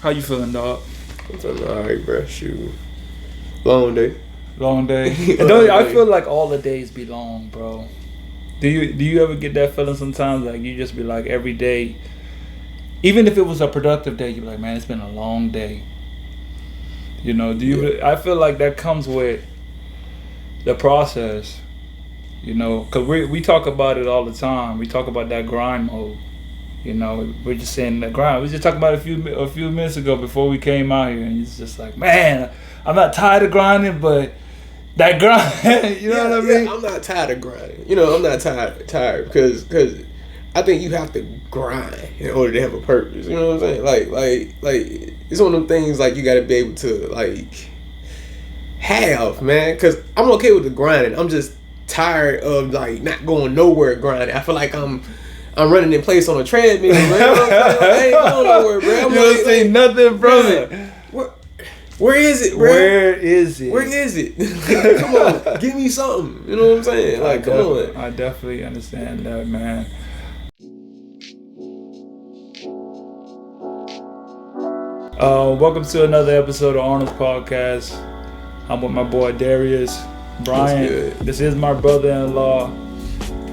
How you feeling, dog? I'm feeling alright, bro. Shoot. Long day. I feel like all the days be long, bro. Do you ever get that feeling sometimes? Like you just be like every day, even if it was a productive day, you be like, man, it's been a long day. You know, I feel like that comes with the process. You know, because we talk about it all the time. We talk about that grind mode. You know, we're just saying the grind. We just talked about it a few minutes ago before we came out here, and it's just like, man, I'm not tired of grinding, but that grind, you know what I mean? Yeah, I'm not tired of grinding. You know, I'm not tired because I think you have to grind in order to have a purpose. You know what I'm saying? Like it's one of them things like you got to be able to like have, man. Because I'm okay with the grinding. I'm just tired of like not going nowhere grinding. I feel like I'm running in place on a treadmill, man. I ain't going nowhere, bro. You don't say nothing, brother. Where is it, bro? Where is it? Come on, give me something. You know what I'm saying? Like, come on. I definitely understand that, man. Welcome to another episode of Arnold's Podcast. I'm with my boy Darius Bryant. This is my brother-in-law.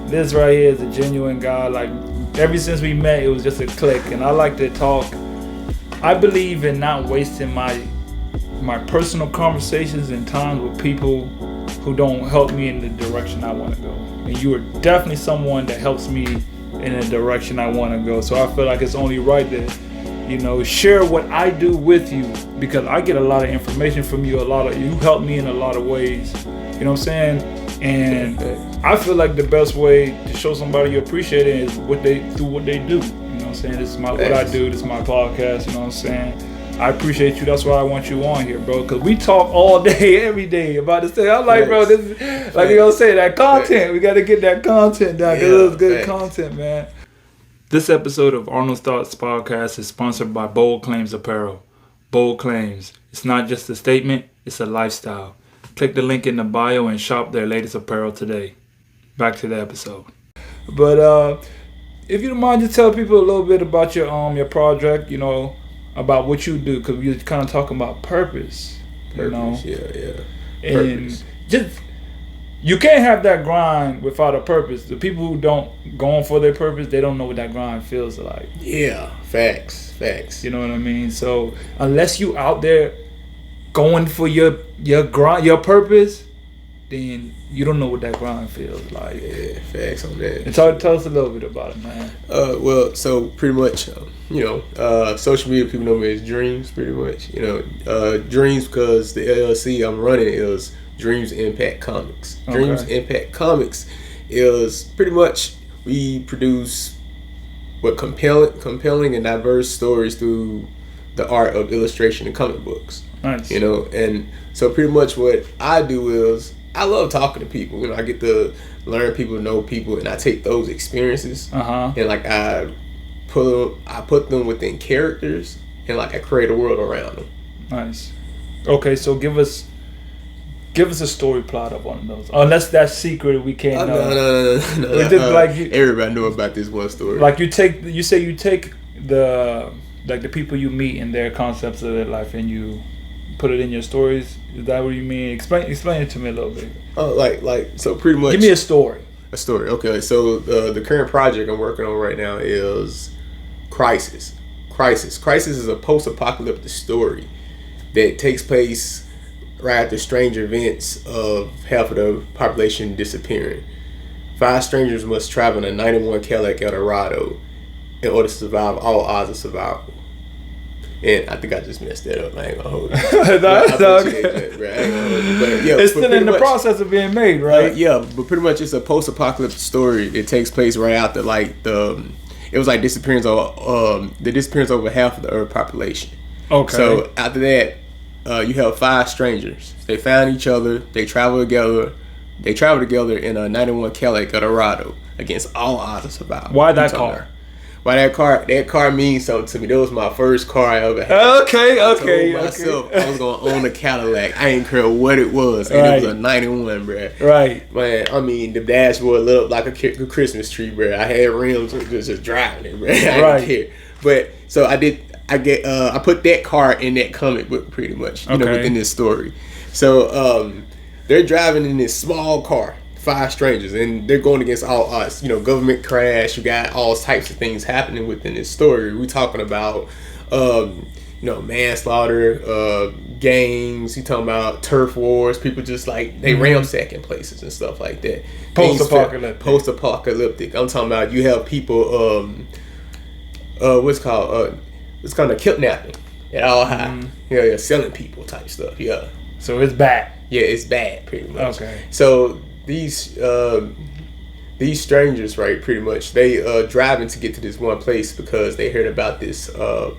This right here is a genuine guy. Like, ever since we met, it was just a click, and I like to talk. I believe in not wasting my personal conversations and time with people who don't help me in the direction I want to go. And you are definitely someone that helps me in the direction I want to go. So I feel like it's only right to, you know, share what I do with you, because I get a lot of information from you. You help me in a lot of ways. You know what I'm saying? And I feel like the best way to show somebody you appreciate it is what they do. You know what I'm saying? This is what I do. This is my podcast. You know what I'm saying? I appreciate you. That's why I want you on here, bro. Because we talk all day, every day about this thing. I'm like, bro, this is, like you gonna say, that content. We got to get that content down. Because it was good content, man. This episode of Arnold's Thoughts Podcast is sponsored by Boldclaims Apparel. Bold Claims. It's not just a statement, it's a lifestyle. Click the link in the bio and shop their latest apparel today. Back to the episode. But if you don't mind, just tell people a little bit about your project, you know, about what you do, because we're kind of talking about purpose. You know? Yeah. And just, you can't have that grind without a purpose. The people who don't go on for their purpose, they don't know what that grind feels like. Yeah, facts. You know what I mean? So unless you out there going for your grind, your purpose, then you don't know what that grind feels like. Yeah, facts on that. And tell us a little bit about it, man. Well, so pretty much, social media people know me as Dreams, pretty much. You know, Dreams, because the LLC I'm running is Dreams Impact Comics. Okay. Dreams Impact Comics is pretty much, we produce compelling and diverse stories through the art of illustration and comic books. Nice. You know, and so pretty much what I do is I love talking to people. You know, I get to learn people, know people, and I take those experiences and like I put them within characters, and like I create a world around them. Nice. Okay, so give us a story plot of one of those. Unless that's secret, we can't know. No. Everybody know about this one story. Like you take the people you meet and their concepts of their life, and you put it in your stories. Is that what you mean? Explain it to me a little bit. So pretty much. Give me a story. A story. Okay. So the current project I'm working on right now is Crisis. Crisis is a post-apocalyptic story that takes place right after strange events of half of the population disappearing. 5 strangers must travel in a 91 Cadillac Eldorado in order to survive all odds of survival. And I think I just messed that up. I ain't gonna hold it. That's okay. But yeah, it's still in the process of being made, right? But pretty much it's a post-apocalyptic story. It takes place right after it was like the disappearance over half of the Earth population. Okay. So after that, you have 5 strangers. They found each other. They travel together. In a 91 Cadillac Eldorado against all odds of survival. Why that car? Why that car? That car means something to me. That was my first car I ever had. Okay. I told myself I was gonna own a Cadillac. I ain't care what it was. And it was a 91, bruh. Right. Man, I mean, the dashboard lit up like a Christmas tree, bruh. I had rims just driving it, bruh. I didn't care. But so I I put that car in that comic book pretty much, you know, within this story. So they're driving in this small car, 5 strangers, and they're going against all odds. You know, government crash. You got all types of things happening within this story. We talking about you know, manslaughter, gangs. You talking about turf wars. People just like they ransacking places and stuff like that. Post-apocalyptic. I'm talking about you have people. What's called kidnapping at all high. Yeah, selling people type stuff. Yeah. So it's bad. Yeah, it's bad pretty much. Okay. So these strangers, right, pretty much, they driving to get to this one place because they heard about this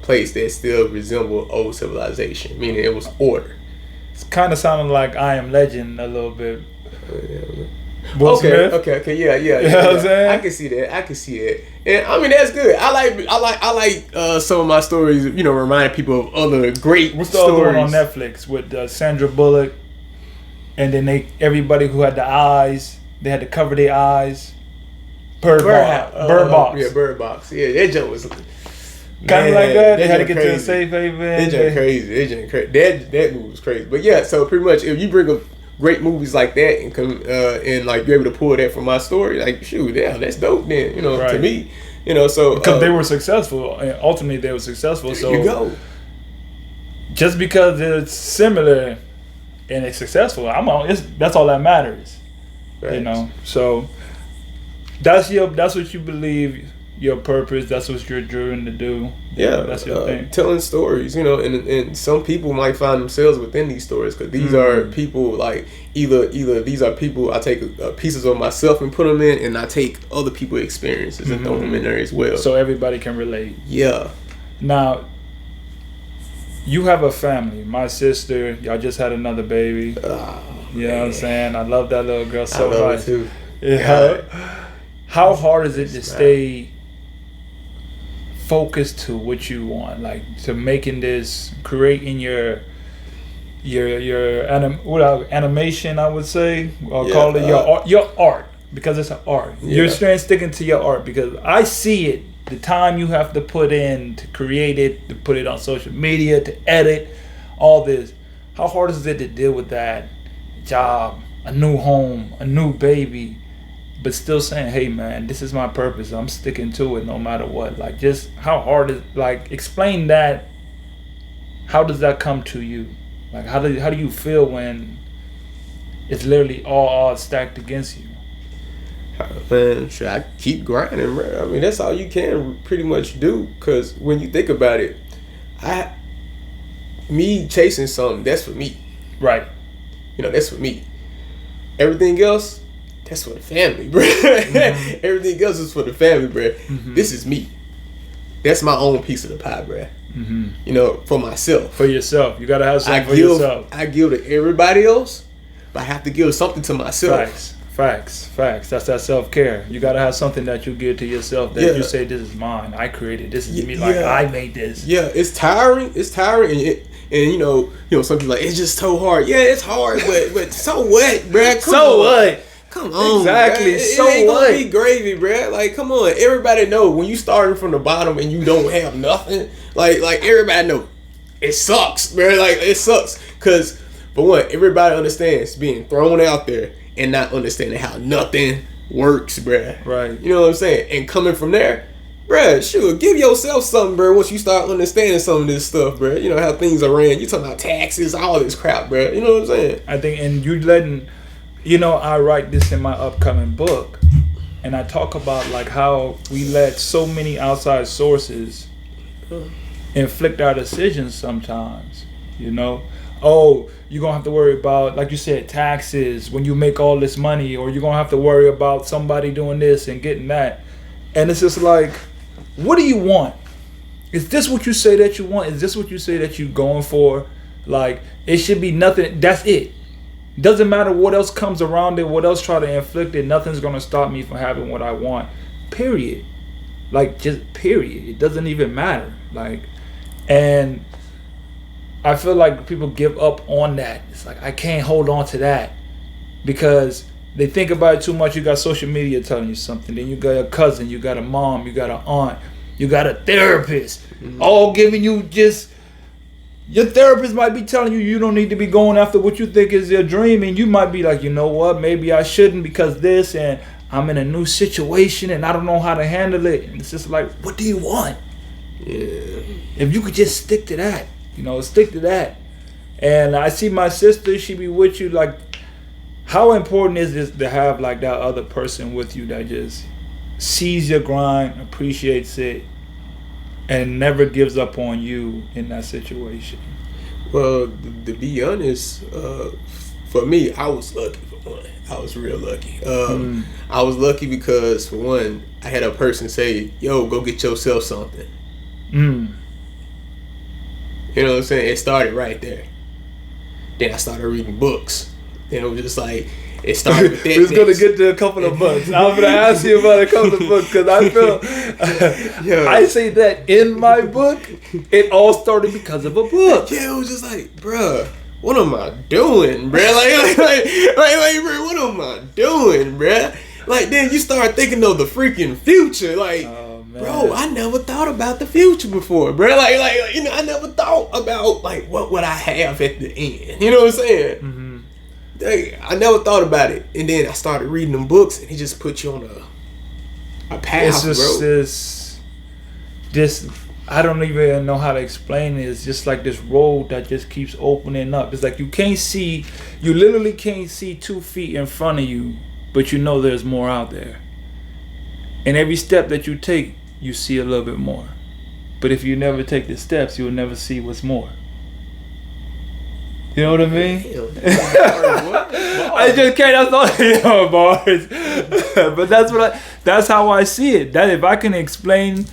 place that still resembled old civilization, meaning it was order. It's kind of sounding like I Am Legend a little bit. Okay, yeah. You know what I'm saying? I can see that. And I mean, that's good. I like some of my stories, you know, reminding people of other great What's the stories. other one on Netflix with Sandra Bullock, and then everybody who had the eyes, they had to cover their eyes. Bird Box. Yeah, Bird Box. Yeah, that jump was kind of like that. They had to get to a safe haven. That jump crazy. That movie was crazy. But yeah, so pretty much, if you bring up great movies like that and come and like be able to pull that from my story, like shoot, yeah, that's dope. Then you know, to me, you know, so because they were successful, and ultimately they were successful. So there you go. Just because it's similar and it's successful, that's all that matters. Right. You know, so that's what you believe. Your purpose, that's what you're driven to do. Yeah, that's your thing. Telling stories, you know, and some people might find themselves within these stories because these are people like either these are people I take pieces of myself and put them in, and I take other people's experiences and throw them in there as well. So everybody can relate. Yeah. Now, you have a family. My sister, y'all just had another baby. You know what I'm saying? I love that little girl so much. I love her too. Yeah. How hard is it to stay focused to what you want, like to creating your animation, I would say, or call it your art, because it's an art. You're sticking to your art because I see it. The time you have to put in to create it, to put it on social media, to edit, all this. How hard is it to deal with that job, a new home, a new baby? But still saying, hey man, this is my purpose. I'm sticking to it no matter what. Like, just how hard is, like, explain that. How does that come to you? Like, how do you feel when it's literally all odds stacked against you? Man, I keep grinding, bro. I mean, that's all you can pretty much do. Cause when you think about it, me chasing something, that's for me. Right. You know, that's for me. Everything else, that's for the family, bro. Everything else is for the family, bro. This is me. That's my own piece of the pie, bro. You know, for myself. For yourself. You gotta have something for yourself. I give to everybody else, but I have to give something to myself. Facts. That's that self-care. You gotta have something that you give to yourself that you say, this is mine. I created. This is me. Like, I made this. Yeah, it's tiring. And you know, some people like, it's just so hard. Yeah, it's hard, but so what, bro? Come on, exactly. Bruh. So it ain't what? Gonna be gravy, bro. Like, come on. Everybody know when you starting from the bottom and you don't have nothing. Like everybody know it sucks, bro. Like, it sucks because, for one, everybody understands being thrown out there and not understanding how nothing works, bro. Right. You know what I'm saying? And coming from there, bro, sure, give yourself something, bro. Once you start understanding some of this stuff, bro. You know how things are ran. You talking about taxes, all this crap, bro. You know what I'm saying? I think, and you letting. You know, I write this in my upcoming book, and I talk about like how we let so many outside sources inflict our decisions sometimes. You know, oh, you're gonna have to worry about, like you said, taxes when you make all this money, or you're gonna have to worry about somebody doing this and getting that. And it's just like, what do you want? Is this what you say that you want? Is this what you say that you're going for? Like, it should be nothing. That's it. Doesn't matter what else comes around it, what else try to inflict it, nothing's gonna stop me from having what I want. Period. Like, just period. It doesn't even matter. Like, and I feel like people give up on that. It's like, I can't hold on to that because they think about it too much. You got social media telling you something, then you got a cousin, you got a mom, you got an aunt, You got a therapist, all giving you just. Your therapist might be telling you you don't need to be going after what you think is your dream, and you might be like, you know what, maybe I shouldn't because this, and I'm in a new situation and I don't know how to handle it. And it's just like, what do you want? Yeah. If you could just stick to that, stick to that. And I see my sister, she be with you. Like, how important is this to have like that other person with you that just sees your grind, appreciates it, and never gives up on you in that situation? Well, to be honest, for me, I was lucky for one. I was real lucky. I was lucky because, for one, I had a person say, yo, go get yourself something. You know what I'm saying? It started right there. Then I started reading books. Then it was just like, it started with that. We was going to get to a couple of books. I was going to ask you about a couple of books because I feel, I say that in my book, it all started because of a book. Yeah, it was just like, bruh, what am I doing, bruh? Like, bro, what am I doing, bruh? Like, then you start thinking of the freaking future. Like, bro, I never thought about the future before, bruh. Like, I never thought about, like, what would I have at the end. You know what I'm saying? Mm-hmm. I never thought about it. And then I started reading them books, and he just put you on a path, it's just I don't even know how to explain it. It's just like this road that just keeps opening up. It's like you literally can't see 2 feet in front of you, but you know there's more out there. And every step that you take, you see a little bit more. But if you never take the steps, you'll never see what's more. You know what I mean? I just can't. That's all. Bars. But that's how I see it. That if I can explain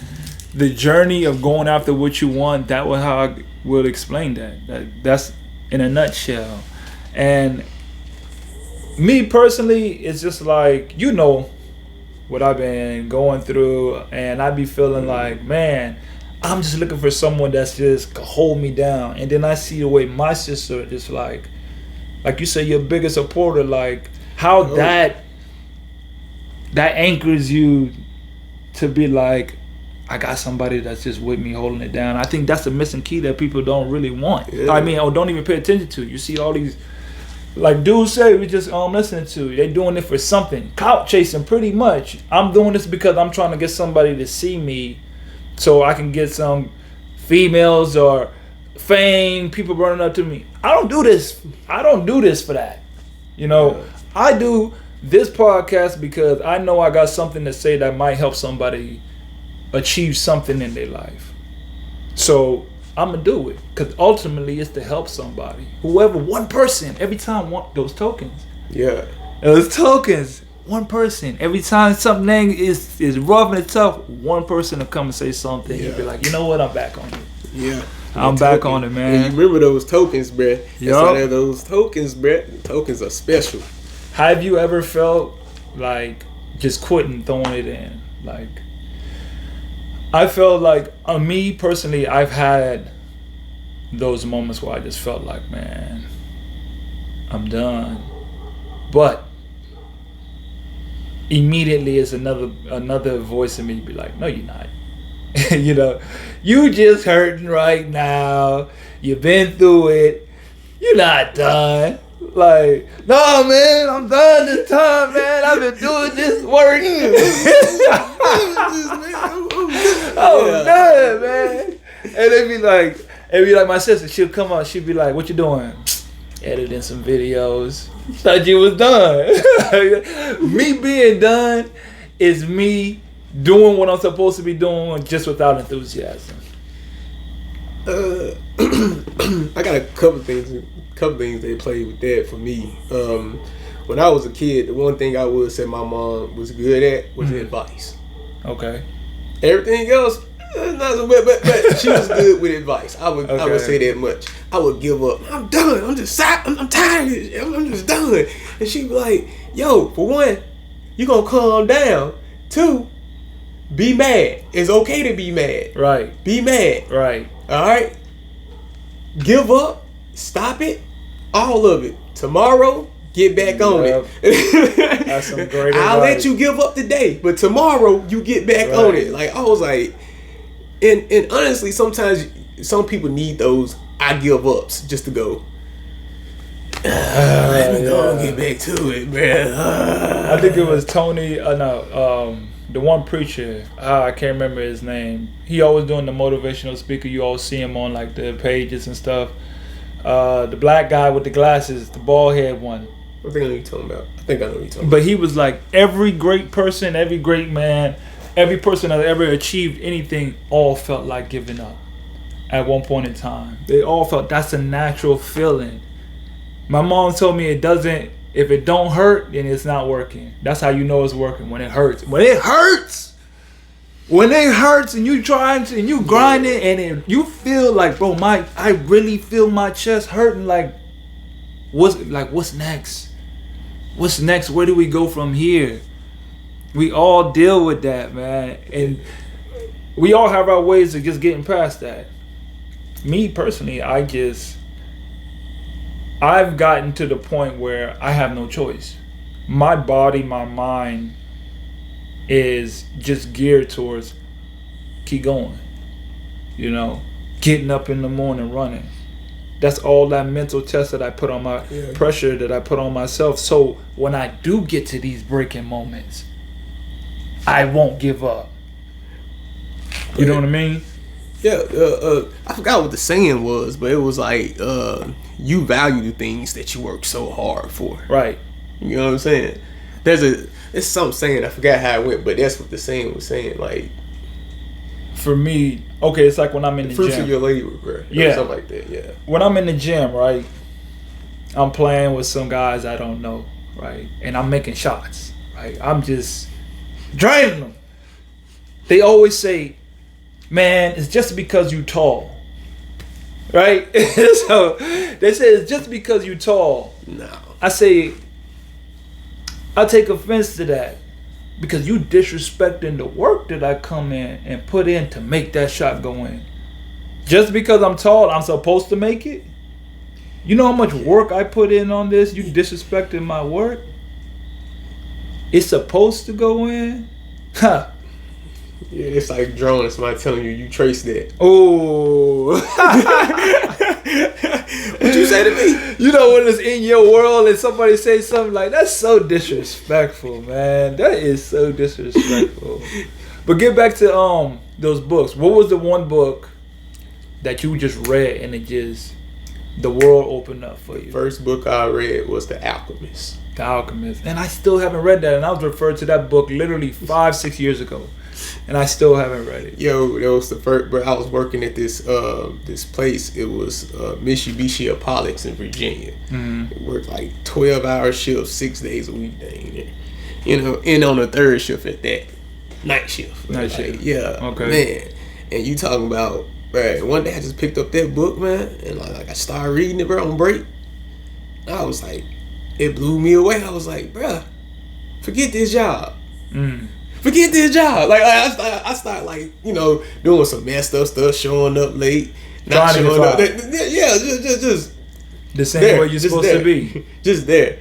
the journey of going after what you want, that was how I will explain that's in a nutshell. And me personally, it's just like, what I've been going through, and I be feeling like, man, I'm just looking for someone that's just can hold me down. And then I see the way my sister is like you say, your biggest supporter, like how that anchors you to be like, I got somebody that's just with me holding it down. I think that's the missing key that people don't really want. Yeah. I mean, or don't even pay attention to. You see all these, like dudes say, we just listening to. They doing it for something. Clout chasing, pretty much. I'm doing this because I'm trying to get somebody to see me so I can get some females or fame, people running up to me. I don't do this for that. Yeah. I do this podcast because I know I got something to say that might help somebody achieve something in their life. So I'm gonna do it because ultimately it's to help somebody. Whoever, one person, every time those tokens. Yeah. Those tokens. One person. Every time something is rough and tough, one person will come and say something. Yeah. You'll be like, you know what? I'm back on it. Yeah. I'm back on it, man. And you remember those tokens, bruh. Yep. Those tokens, bruh. Tokens are special. Have you ever felt like just quitting, throwing it in? Like, I felt like, me personally, I've had those moments where I just felt like, man, I'm done. But immediately it's another voice in me be like, no, you're not. You just hurting right now. You've been through it. You're not done. Like, no, man, I'm done this time, man. I've been doing this work. I'm done, man. And they be like my sister, she'll come out, she'll be like, what you doing? Editing some videos. Thought you was done. Me being done is me doing what I'm supposed to be doing just without enthusiasm. I got a couple things they played with that for me. When I was a kid, the one thing I would say my mom was good at was advice. Okay. Everything else, not so bad, but she was good with advice. I would say that much. I would give up. I'm done. I'm tired of this. I'm just done. And she'd be like, yo, for one, you gonna calm down. 2, be mad. It's okay to be mad. Right. Be mad. Right. All right. Give up. Stop it. All of it. Tomorrow, get back on it. That's some great advice. I'll let you give up today, but tomorrow you get back on it. Like, I was like, And honestly, sometimes some people need those I give ups just to go. Let me go and get back to it, man. I think it was Tony. The one preacher. I can't remember his name. He always doing the motivational speaker. You always see him on like the pages and stuff. The black guy with the glasses, the bald head one. I think I know what you're talking about. I think I know what you're talking about. But he was like, every great person, every great man, every person that ever achieved anything, all felt like giving up at one point in time. They all felt that's a natural feeling. My mom told me it doesn't, if it don't hurt, then it's not working. That's how you know it's working, when it hurts. When it hurts! When it hurts and you trying to, and you grinding and you feel like, bro, I really feel my chest hurting. Like, what's next? What's next? Where do we go from here? We all deal with that, man. And we all have our ways of just getting past that. Me personally, I've gotten to the point where I have no choice. My body, my mind is just geared towards keep going. You know, getting up in the morning, running. That's all that mental test that I put on my pressure that I put on myself. So when I do get to these breaking moments, I won't give up. You know what I mean? Yeah, I forgot what the saying was, but it was like, you value the things that you work so hard for. Right. You know what I'm saying? It's some saying, I forgot how it went, but that's what the saying was saying. Like, for me, okay, it's like when I'm in the fruits gym. of your labor, bro. Yeah. Something like that, yeah. When I'm in the gym, right, I'm playing with some guys I don't know, right? And I'm making shots, right? I'm just draining them. They always say, man, it's just because you tall, right? So they say it's just because you tall. No. I say, I take offense to that because you disrespecting the work that I come in and put in to make that shot go in. Just because I'm tall, I'm supposed to make it? You know how much work I put in on this? You disrespecting my work? It's supposed to go in? Ha! Yeah, it's like drawing somebody telling you traced that. Oh. What you say to me? You know when it's in your world and somebody say something like, that's so disrespectful, man. That is so disrespectful. But get back to those books. What was the one book that you just read and it just, the world opened up for you? First book I read was The Alchemist. The Alchemist. And I still haven't read that. And I was referred to that book literally 5-6 years ago. And I still haven't read it. Yo, that was the first. But I was working at this this place. It was Mitsubishi Apollox in Virginia. Mm-hmm. It worked like 12-hour shifts, 6 days a week. Dang, you know, and on the third shift at that night shift. Night shift. Yeah. Okay. Man, and you talking about, right? One day I just picked up that book, man, and like I started reading it, bro, on break. I was like, it blew me away. I was like, bruh, forget this job. Forget this job. Like I start like, you know, doing some messed up stuff, showing up late, not showing up. Yeah, just the same there, way you're supposed there. To be. Just there.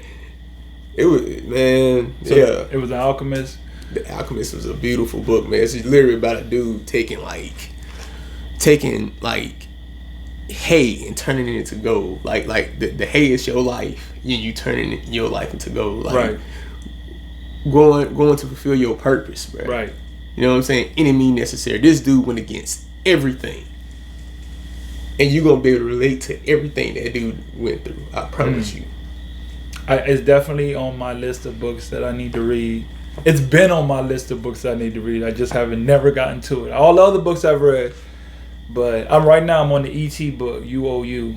It was, man. So yeah. It was The Alchemist. The Alchemist was a beautiful book, man. It's literally about a dude taking hay and turning it into gold. Like the hay is your life, and you turning your life into gold. Like, right. Going to fulfill your purpose, bro. Right. You know what I'm saying? Any means necessary. This dude went against everything. And you're going to be able to relate to everything that dude went through. I promise you. It's definitely on my list of books that I need to read. It's been on my list of books that I need to read. I just haven't never gotten to it. All the other books I've read. But I'm on the E.T. book, UOU.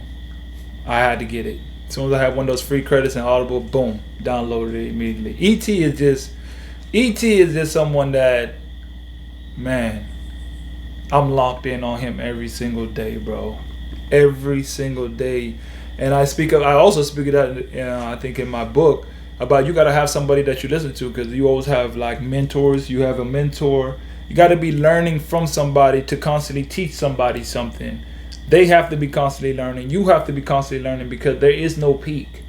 I had to get it. As soon as I had one of those free credits and Audible, boom, downloaded it immediately. E.T. is just someone that, man, I'm locked in on him every single day, bro. Every single day. And I also speak of that, I think in my book, about you got to have somebody that you listen to, because you always have like mentors. You have a mentor. You got to be learning from somebody to constantly teach somebody something. They have to be constantly learning. You have to be constantly learning, because there is no peak.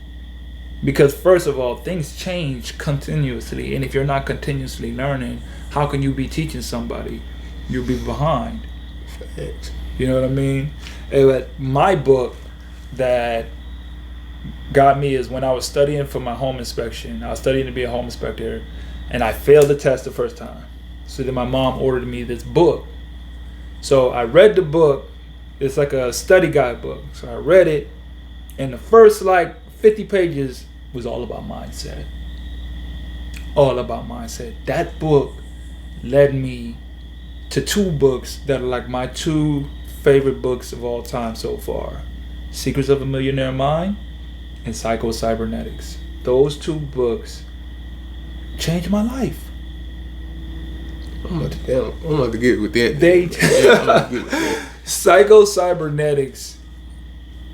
Because first of all, things change continuously. And if you're not continuously learning, how can you be teaching somebody? You'll be behind. You know what I mean? My book that got me is when I was studying for my home inspection. I was studying to be a home inspector, and I failed the test the first time. So then my mom ordered me this book. So I read the book. It's like a study guide book. So I read it, and the first 50 pages was all about mindset. All about mindset. That book led me to 2 books that are like my 2 favorite books of all time so far. Secrets of a Millionaire Mind and Psycho-Cybernetics. Those 2 books changed my life. I'm about to get with that. Psycho-Cybernetics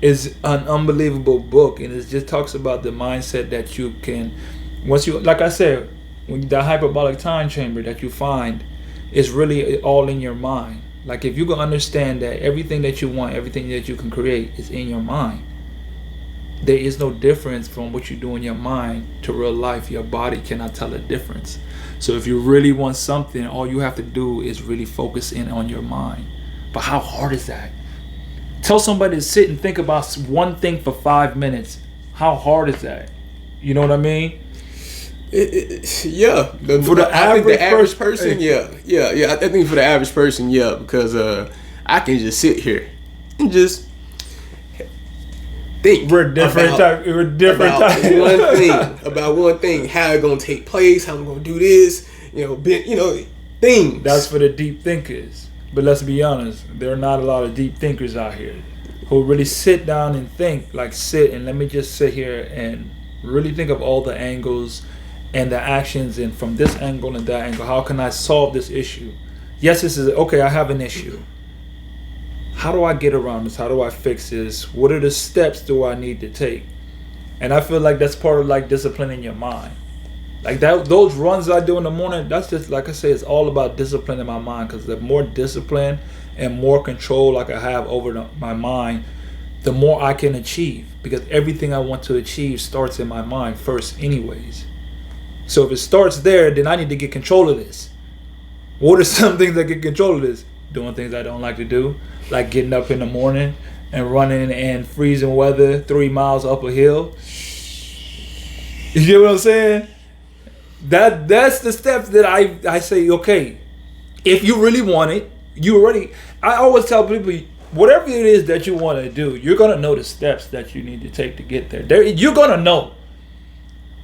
is an unbelievable book, and it just talks about the mindset that you can, once you, like I said, when the hyperbolic time chamber that you find is really all in your mind. Like if you can understand that everything that you want, everything that you can create is in your mind, there is no difference from what you do in your mind to real life. Your body cannot tell a difference. So if you really want something, all you have to do is really focus in on your mind. But how hard is that? Tell somebody to sit and think about one thing for 5 minutes. How hard is that? You know what I mean? Yeah. For the average person, yeah. I think for the average person, yeah, because I can just sit here and just think. We're different about one thing, how it's gonna take place, how I'm gonna do this, things. That's for the deep thinkers. But let's be honest, there are not a lot of deep thinkers out here who really sit down and think, and let me just sit here and really think of all the angles and the actions, and from this angle and that angle, how can I solve this issue? Yes, this is, okay, I have an issue. How do I get around this? How do I fix this? What are the steps do I need to take? And I feel like that's part of disciplining your mind. Those runs I do in the morning, that's just, like I say, it's all about disciplining my mind, because the more discipline and more control I have over my mind, the more I can achieve, because everything I want to achieve starts in my mind first anyways. So if it starts there, then I need to get control of this. What are some things that get control of this? Doing things I don't like to do, like getting up in the morning and running in freezing weather 3 miles up a hill. You get what I'm saying? That's the steps that I say, okay, if you really want it, I always tell people, whatever it is that you want to do, you're going to know the steps that you need to take to get there. You're going to know.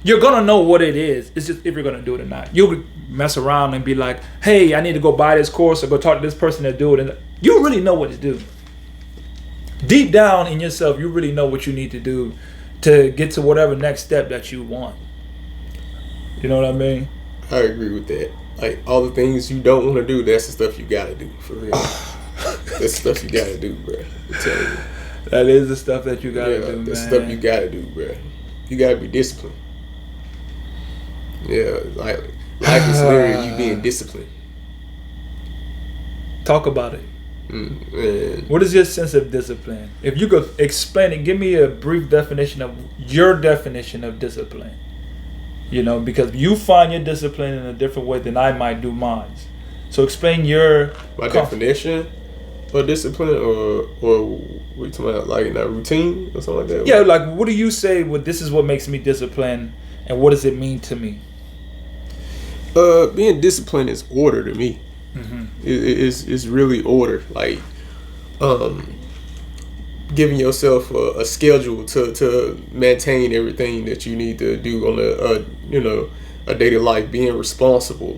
You're going to know what it is. It's just if you're going to do it or not. You'll mess around and be like, hey, I need to go buy this course or go talk to this person to do it. And you really know what to do. Deep down in yourself, you really know what you need to do to get to whatever next step that you want. You know what I mean? I agree with that. All the things you don't want to do, that's the stuff you got to do, for real. That's the stuff you got to do, bro. I'm telling you. That is the stuff that you got to do, man. That's the stuff you got to do, bro. You got to be disciplined. Yeah, life is literally you being disciplined. Talk about it. Man. What is your sense of discipline? If you could explain it, give me a brief definition of your definition of discipline. Because you find your discipline in a different way than I might do mine. So explain your definition of discipline, or what you talking about, in a routine or something like that? Yeah, what do you say? This is what makes me disciplined, and what does it mean to me? Being disciplined is order to me. Mm-hmm. It's really order. Giving yourself a schedule to maintain everything that you need to do on a daily life, being responsible,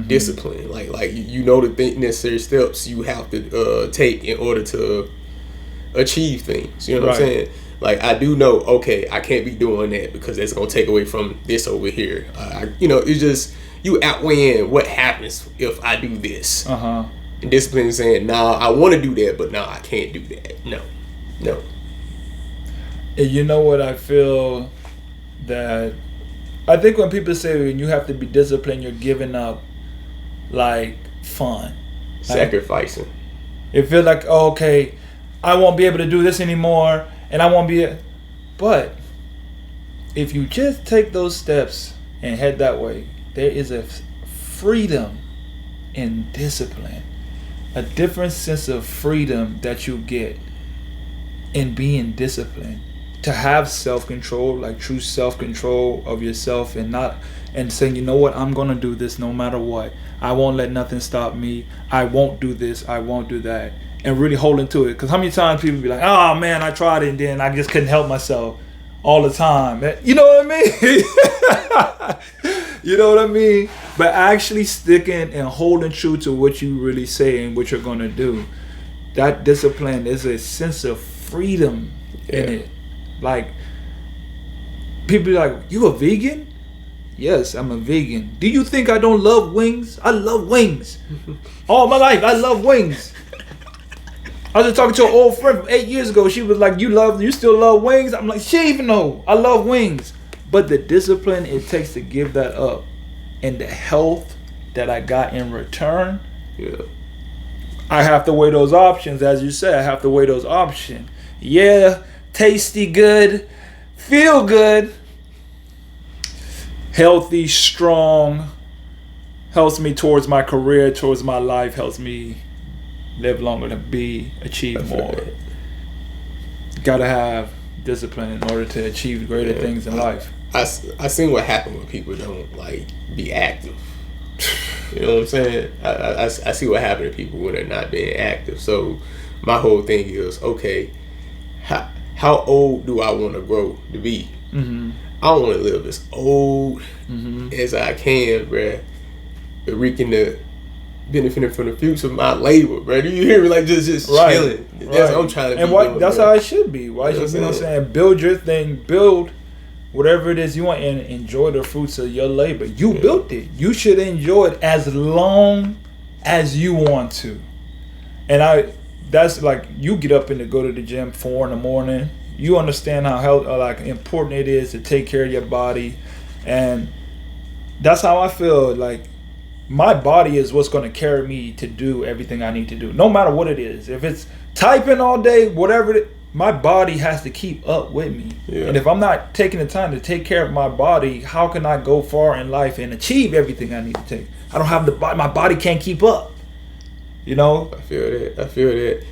discipline, the necessary steps you have to take in order to achieve things. You know what I'm saying? I do know, okay, I can't be doing that because that's gonna take away from this over here. It's just you outweighing what happens if I do this. And discipline is saying, nah, I want to do that, but nah, I can't do that. No. And you know what I feel that I think when people say when you have to be disciplined, you're giving up fun, sacrificing. It feels like, okay, I won't be able to do this anymore, and I won't be. But if you just take those steps and head that way, there is a freedom in discipline a different sense of freedom that you get in being disciplined. To have self-control, like true self-control of yourself, and saying, you know what, I'm gonna do this no matter what. I won't let nothing stop me. I won't do this. I won't do that. And really holding to it. Because how many times people be like, oh man, I tried it and then I just couldn't help myself all the time. You know what I mean? You know what I mean? But actually sticking and holding true to what you really say and what you're gonna do. That discipline is a sense of freedom in it. Like, people be like, you a vegan? Yes, I'm a vegan. Do you think I don't love wings? I love wings. All my life, I love wings. I was just talking to an old friend from 8 years ago. She was like, you still love wings? I'm like, she didn't even know. I love wings. But the discipline it takes to give that up and the health that I got in return, I have to weigh those options. As you said, I have to weigh those options. Yeah, tasty good, feel good, healthy, strong, helps me towards my career, towards my life, helps me live longer to achieve more. Gotta have discipline in order to achieve greater things in life. I seen what happened when people don't like be active. You know what I'm saying? I see what happened to people when they're not being active. So my whole thing is, okay, how old do I want to grow to be? Mm-hmm. I want to live as old as I can, bruh, reaping the benefiting from the fruits of my labor, bruh. Do you hear me? Like just chilling. That's what I'm trying to be. That's how it should be. Why should you know what I'm saying? Build your thing, build whatever it is you want, and enjoy the fruits of your labor. You built it. You should enjoy it as long as you want to. And that's like, you get up and go to the gym 4 a.m. You understand how important it is to take care of your body, and that's how I feel. Like, my body is what's going to carry me to do everything I need to do, no matter what it is. If it's typing all day, whatever my body has to keep up with me. And if I'm not taking the time to take care of my body, how can I go far in life and achieve everything I need to take? I don't have the body. My body can't keep up. You know? I feel that.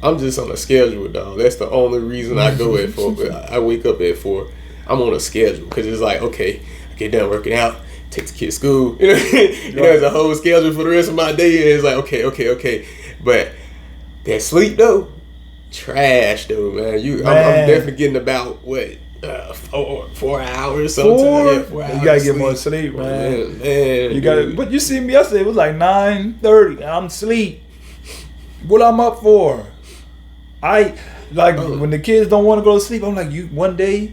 I'm just on a schedule, dog. That's the only reason I go at 4. I wake up at 4. I'm on a schedule because it's like, okay, I get done working out, take the kids to school. You know, there's a whole schedule for the rest of my day. And it's like, okay. But that sleep though, trash though, man. I'm definitely getting about 4 hours sometimes. 4 hours. You gotta get more sleep, man. You gotta. But you see me yesterday. It was like 9:30. I'm asleep. What I'm up for? When the kids don't want to go to sleep, I'm like, one day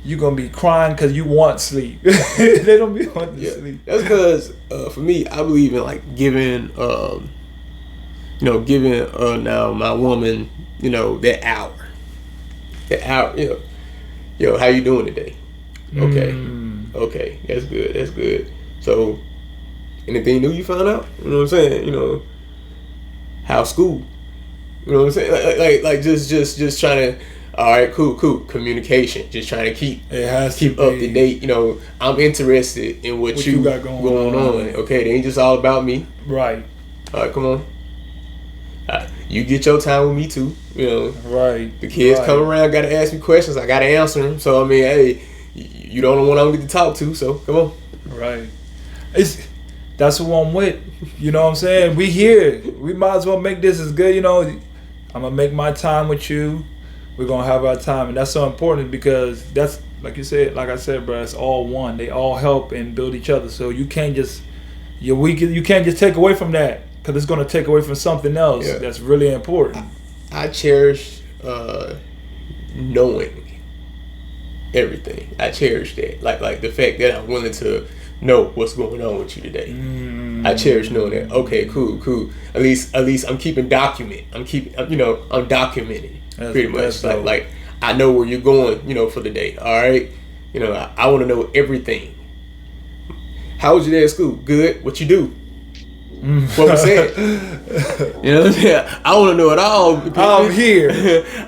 you're gonna be crying because you want sleep. They don't be wanting to sleep. That's because for me, I believe in like giving now my woman, that hour, how you doing today? Okay, that's good. So anything new you found out? You know what I'm saying? How's school? You know what I'm saying? Like just trying to. All right, cool. Communication. Just trying to keep up to date. I'm interested in what you got going on. Okay, it ain't just all about me. Right. All right, come on. You get your time with me too. Right. The kids come around, gotta ask me questions. I gotta answer them. So I mean, hey, you don't know what I'm going to talk to. So come on. Right. That's who I'm with. You know what I'm saying? We here. We might as well make this as good. I'm gonna make my time with you. We're gonna have our time, and that's so important because that's like I said, bro. It's all one. They all help and build each other. So you can't just you can't just take away from that because it's gonna take away from something else that's really important. I cherish knowing everything. I cherish that. Like the fact that I'm willing to know what's going on with you today. I cherish knowing that. Okay, cool. At least I'm keeping document. I'm documenting. Pretty much. Like I know where you're going, for the day. All right. I want to know everything. How was your day at school? Good. What you do? what we said. You know what I'm saying? I want to know it all, pimpin'. I'm here.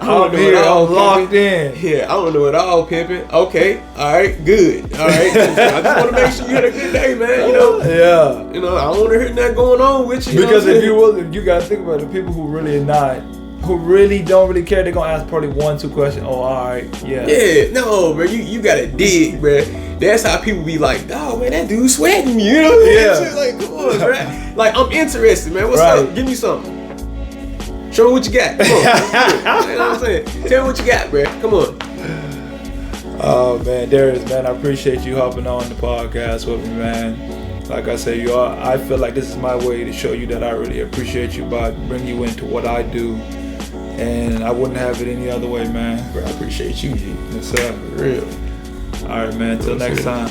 I'm here. I'm locked in. Yeah, I want to know it all, pimpin'. Okay, all right, good. All right, I just want to make sure you had a good day, man. You know? Yeah. You know, I don't want to hear nothing going on with you. Because if you gotta think about it, the people who really don't really care, they're gonna ask probably 1-2 questions. Oh, all right, yeah. Yeah, no, bro, you gotta dig, bro. That's how people be like, oh man, that dude sweating me, you know what I'm saying? Like, come on, bro. Like, I'm interested, man. What's up? Give me something. Show me what you got. Come on. You know what I'm saying? Tell me what you got, bro. Come on. Oh man, Darius, man, I appreciate you hopping on the podcast with me, man. Like I said, I feel like this is my way to show you that I really appreciate you by bringing you into what I do. And I wouldn't have it any other way, man. Bro, I appreciate you, G. Yes, sir. For real. All right, man. Until next time.